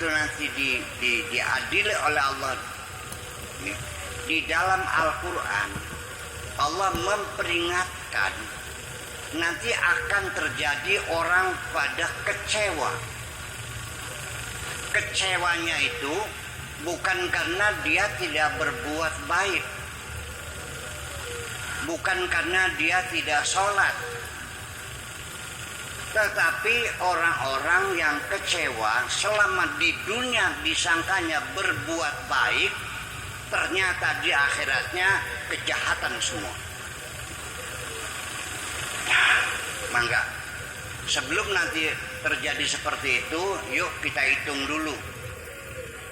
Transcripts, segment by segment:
itu nanti diadili oleh Allah. Di dalam Al-Quran Allah memperingatkan nanti akan terjadi orang pada kecewa. Kecewanya itu bukan karena dia tidak berbuat baik, bukan karena dia tidak sholat, tetapi orang-orang yang kecewa selama di dunia disangkanya berbuat baik, ternyata di akhiratnya kejahatan semua. Mangga, sebelum nanti terjadi seperti itu, yuk kita hitung dulu.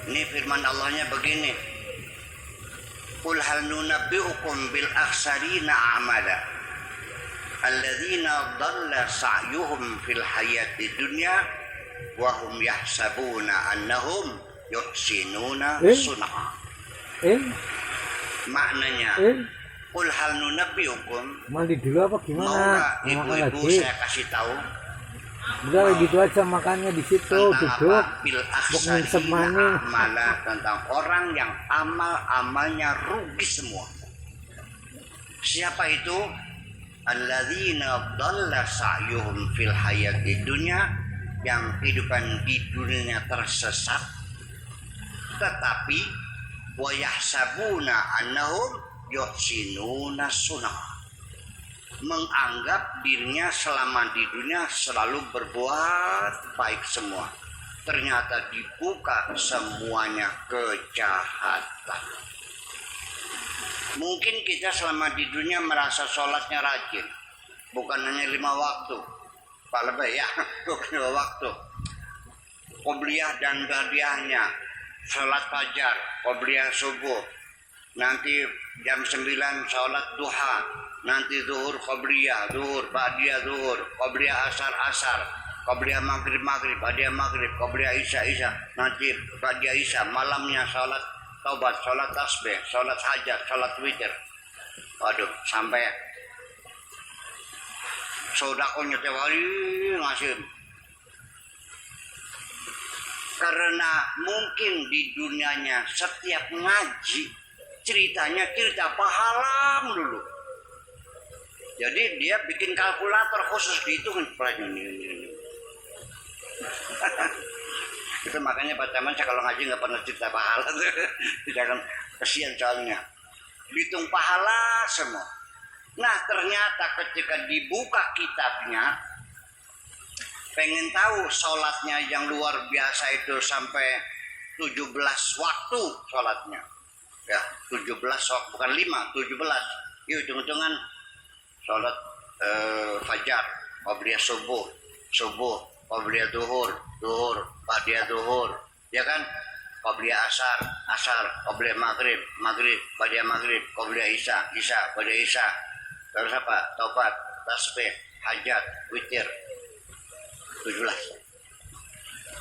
Ini firman Allahnya begini. Qul hal nunabbi'ukum bil akhsarina a'mala alladzina dhalla sa'yuhum fil hayati dunya wa hum yahsabuna annahum yuhsinuna sun'a. Maknanya qul hal nunabbi'ukum, mandi dulu apa gimana? Mau ibu-ibu saya kasih tahu. Udah gitu aja makannya di situ, duduk. Malah tentang orang yang amalnya rugi semua. Siapa itu? Alladzina dhalla sa'yuhum fil hayati dunya, yang kehidupan di dunia tersesat, tetapi wa yahsabuna annahum yuhsinuna sun'a, menganggap dirinya selama di dunia selalu berbuat baik semua, ternyata dibuka semuanya kejahatan. Mungkin kita selama di dunia merasa sholatnya rajin, bukan hanya 5 waktu, Pak Lebay ya, 5 waktu, qobliyah dan ba'diyahnya, sholat fajar, qobliyah subuh, nanti jam 9 sholat duha, nanti zuhur qobliyah, zuhur, ba'diyah zuhur, qobliyah asar, qobliyah maghrib, ba'diyah maghrib, qobliyah isya, nanti ba'diyah isya, malamnya sholat taubat, sholat tasbih, sholat hajat, sholat witir. Waduh, sampai sodakonya tiap hari ngasih. Karena mungkin di dunianya setiap ngaji ceritanya cerita pahala dulu. Jadi dia bikin kalkulator khusus dihitung ini. Itu makanya Pak Taman kalau ngaji nggak pernah cerita pahala, jangan kesian soalnya. Dihitung pahala semua. Nah ternyata ketika dibuka kitabnya, pengen tahu sholatnya yang luar biasa itu sampai 17 waktu sholatnya. Ya 17 waktu, bukan 5, 17. Yuk hitung-hitungan. Sholat fajar, qobliyah subuh, qobliyah zuhur, ba'diyah zuhur, ya kan? Qobliyah asar, qobliyah maghrib, ba'diyah maghrib, qobliyah isya, ba'diyah isya. Terus apa? Taubat, tasbih, hajat, witir. 17.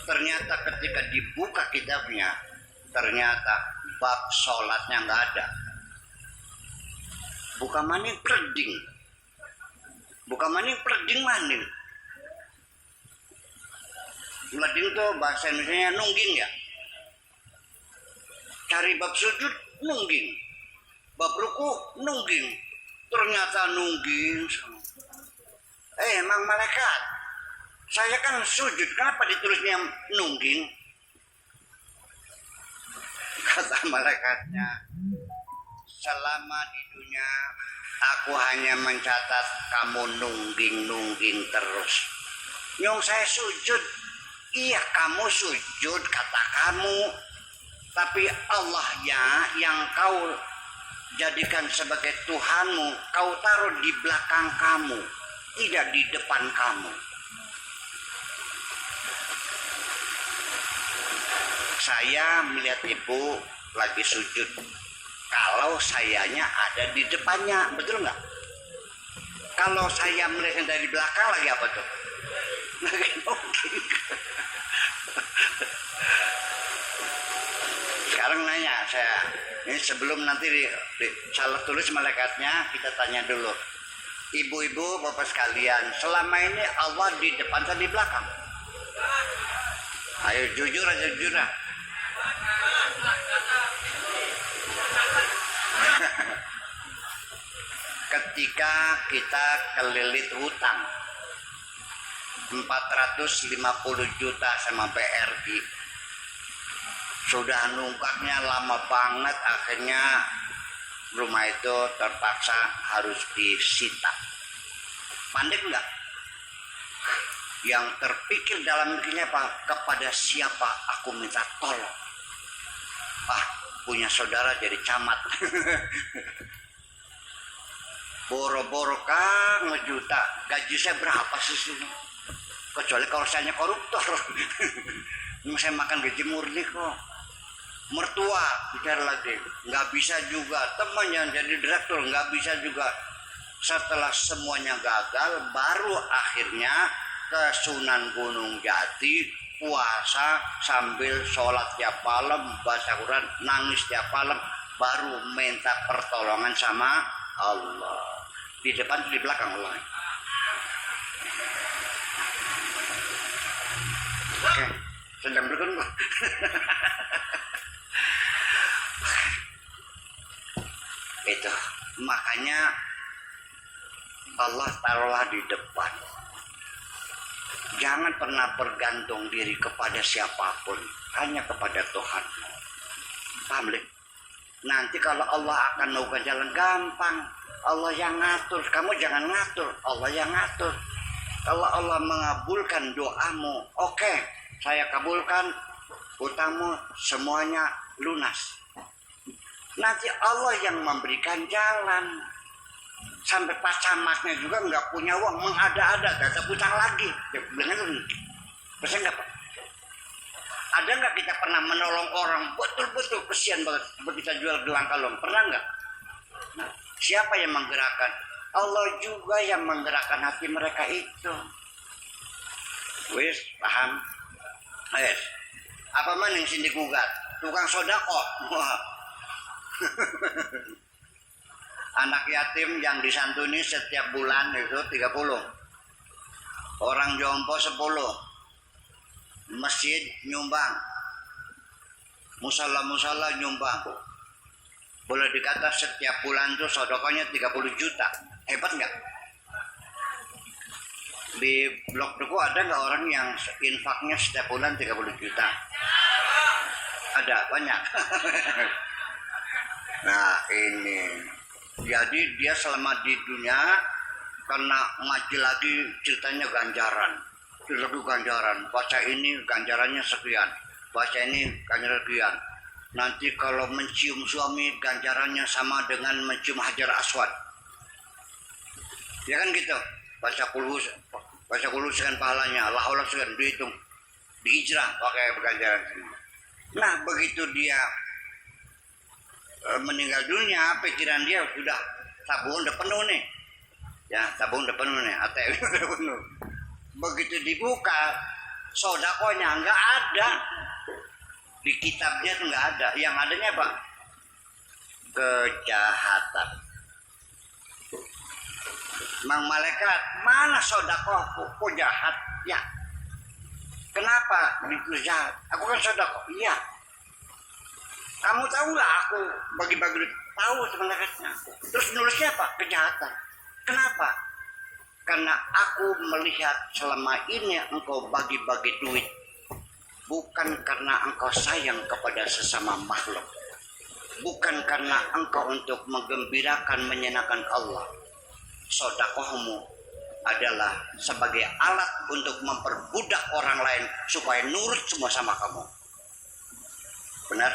Ternyata ketika dibuka kitabnya, ternyata bab sholatnya nggak ada. Bukan maning perding. Bukan maning perding maning. Meleding tuh bahasa Indonesia nungging ya. Cari bab sujud nungging. Bab ruku nungging. Ternyata nungging. Emang malaikat. Saya kan sujud, kenapa ditulisnya nungging? Kata malaikatnya, selama di dunia aku hanya mencatat kamu nungging terus. Nyong saya sujud, iya kamu sujud kata kamu, tapi Allahnya yang kau jadikan sebagai Tuhanmu, kau taruh di belakang kamu, tidak di depan kamu. Saya melihat ibu lagi sujud, kalau sayanya ada di depannya, betul nggak? Kalau saya melihatnya dari belakang lagi apa tuh? Lagi nungging. Sekarang nanya saya, ini sebelum nanti salah tulis malaikatnya, kita tanya dulu. Ibu-ibu, bapak sekalian, selama ini Allah di depan atau di belakang? Ayo jujur aja, jujur lah. Ketika kita kelilit hutang 450 juta sama BRI, sudah nunggaknya lama banget, akhirnya rumah itu terpaksa harus disita. Pandai enggak? Yang terpikir dalam dirinya apa? Kepada siapa aku minta tolong? Punya saudara jadi camat. Boro-boro kan ngejuta, gaji saya berapa sih? Kecuali kalau saya koruptor. Saya makan gaji murni kok. Mertua bicara lagi, nggak bisa juga. Teman yang jadi direktur nggak bisa juga. Setelah semuanya gagal, baru akhirnya ke Sunan Gunung Jati, puasa sambil sholat tiap malam, baca Quran, nangis tiap malam, baru minta pertolongan sama Allah. Di depan, di belakang Allah. Oke, sedang berkembang. Itu makanya Allah taruhlah di depan. Jangan pernah bergantung diri kepada siapapun, hanya kepada Tuhan. Paham? Nanti kalau Allah akan melakukan jalan gampang, Allah yang ngatur. Kamu jangan ngatur, Allah yang ngatur. Kalau Allah mengabulkan doamu, oke, saya kabulkan, utangmu semuanya lunas. Nanti Allah yang memberikan jalan. Sampai pas camatnya juga nggak punya uang, mengada-ada, gak ada utang lagi. Dengan persen nggak Pak? Ada nggak kita pernah menolong orang betul-betul kesian banget, seperti kita jual gelang kalung? Pernah nggak? Nah, siapa yang menggerakkan? Allah juga yang menggerakkan hati mereka itu. Wis paham? Wis. Apa mana yang sini gugat? Tukang sodako. Anak yatim yang disantuni setiap bulan itu 30. Orang jompo 10. Masjid nyumbang. Musala nyumbang. Boleh dikata setiap bulan itu sodokonya 30 juta. Hebat nggak? Di blok Duku ada nggak orang yang infaknya setiap bulan 30 juta? Ada, banyak. Nah ini, jadi dia selama di dunia karena ngaji lagi ceritanya ganjaran, lagu ganjaran, baca ini ganjarannya sekian, baca ini ganjaran sekian. Nanti kalau mencium suami ganjarannya sama dengan mencium Hajar Aswad, ya kan gitu. Baca kulus kan pahalanya, Allah sekian dihitung, diijrah pakai ganjaran. Nah begitu dia meninggal dunia, pikiran dia sudah tabungan udah penuh nih, ya tabungan udah penuh nih, ATM udah penuh. Begitu dibuka, sodakonya nggak ada, di kitabnya tuh nggak ada. Yang adanya apa? Kejahatan. Mang malaikat, mana sodakohku? Kok jahat? Ya. Kenapa? Itu jahat. Aku kan sodako. Iya. Kamu tahu nggak aku bagi-bagi duit? Tahu sebenarnya. Terus nulisnya apa? Kejahatan. Kenapa? Karena aku melihat selama ini engkau bagi-bagi duit bukan karena engkau sayang kepada sesama makhluk, bukan karena engkau untuk menggembirakan, menyenangkan Allah. Sodakohmu adalah sebagai alat untuk memperbudak orang lain supaya nurut semua sama kamu. Benar?